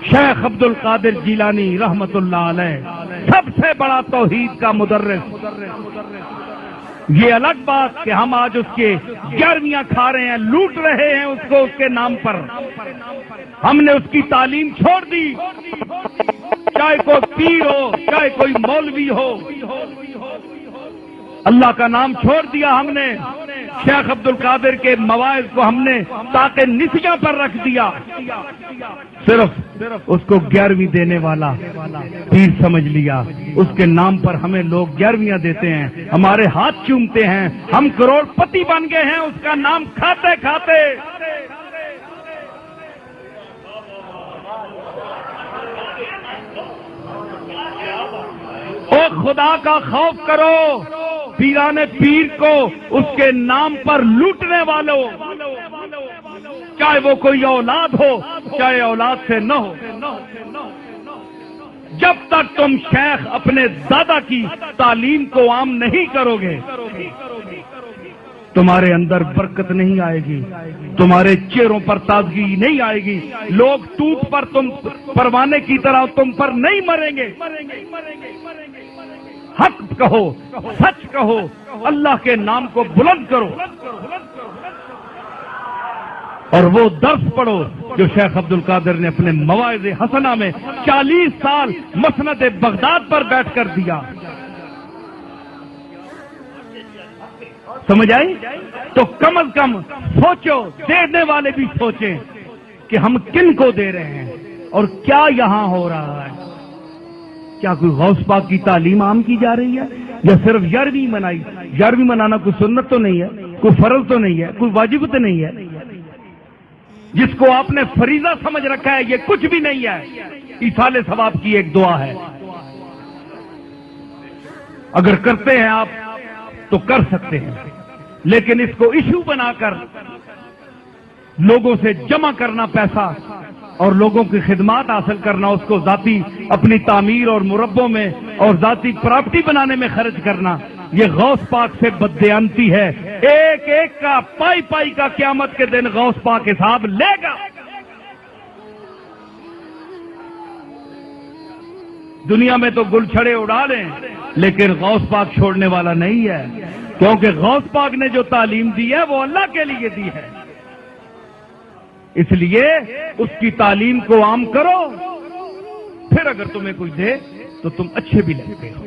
شیخ عبد القادر جیلانی رحمت اللہ علیہ سب سے بڑا توحید کا مدرس. یہ الگ بات کہ ہم آج اس کے 11ویاں کھا رہے ہیں، لوٹ رہے ہیں اس کو اس کے نام پر. ہم نے اس کی تعلیم چھوڑ دی، چاہے کوئی پیر ہو چاہے کوئی مولوی ہو، اللہ کا نام چھوڑ دیا ہم نے. شیخ عبد القادر کے مواعظ کو ہم نے تاکہ نسیاں پر رکھ دیا. صرف اس کو 11ویں دینے والا پیر سمجھ لیا. اس کے نام پر ہمیں لوگ 11ویاں دیتے ہیں، ہمارے ہاتھ چومتے ہیں، ہم کروڑ پتی بن گئے ہیں اس کا نام کھاتے کھاتے. او خدا کا خوف کرو، پیران پیر کو اس کے نام پر لوٹنے والوں، چاہے وہ کوئی اولاد ہو چاہے اولاد سے نہ ہو. جب تک تم شیخ اپنے دادا کی تعلیم کو عام نہیں کرو گے تمہارے اندر برکت نہیں آئے گی، تمہارے چہروں پر تازگی نہیں آئے گی. لوگ ٹوٹ پر تم پروانے کی طرح تم پر نہیں مریں گے. حق کہو، سچ کہو، اللہ کے نام کو بلند کرو اور وہ درس پڑھو جو شیخ عبد القادر نے اپنے مواعظ حسنہ میں 40 سال مسند بغداد پر بیٹھ کر دیا. سمجھ آئی؟ تو کم از کم سوچو، دینے والے بھی سوچیں کہ ہم کن کو دے رہے ہیں اور کیا یہاں ہو رہا ہے. کیا کوئی غوث پاک کی تعلیم عام کی جا رہی ہے یا صرف 11ویں منائی؟ 11ویں منانا کوئی سنت تو نہیں ہے، کوئی فرض تو نہیں ہے، کوئی واجب تو نہیں ہے. جس کو آپ نے فریضہ سمجھ رکھا ہے یہ کچھ بھی نہیں ہے، ایصال ثواب کی ایک دعا ہے. اگر کرتے ہیں آپ تو کر سکتے ہیں، لیکن اس کو ایشو بنا کر لوگوں سے جمع کرنا پیسہ اور لوگوں کی خدمات حاصل کرنا، اس کو ذاتی اپنی تعمیر اور مربوں میں اور ذاتی پراپرٹی بنانے میں خرچ کرنا، یہ غوث پاک سے بددیانتی ہے. ایک ایک کا پائی پائی کا قیامت کے دن غوث پاک حساب لے گا. دنیا میں تو گل چھڑے اڑا لیں لیکن غوث پاک چھوڑنے والا نہیں ہے، کیونکہ غوث پاک نے جو تعلیم دی ہے وہ اللہ کے لیے دی ہے. اس لیے اس کی تعلیم کو عام کرو، پھر اگر تمہیں کوئی دے تو تم اچھے بھی لگتے ہو.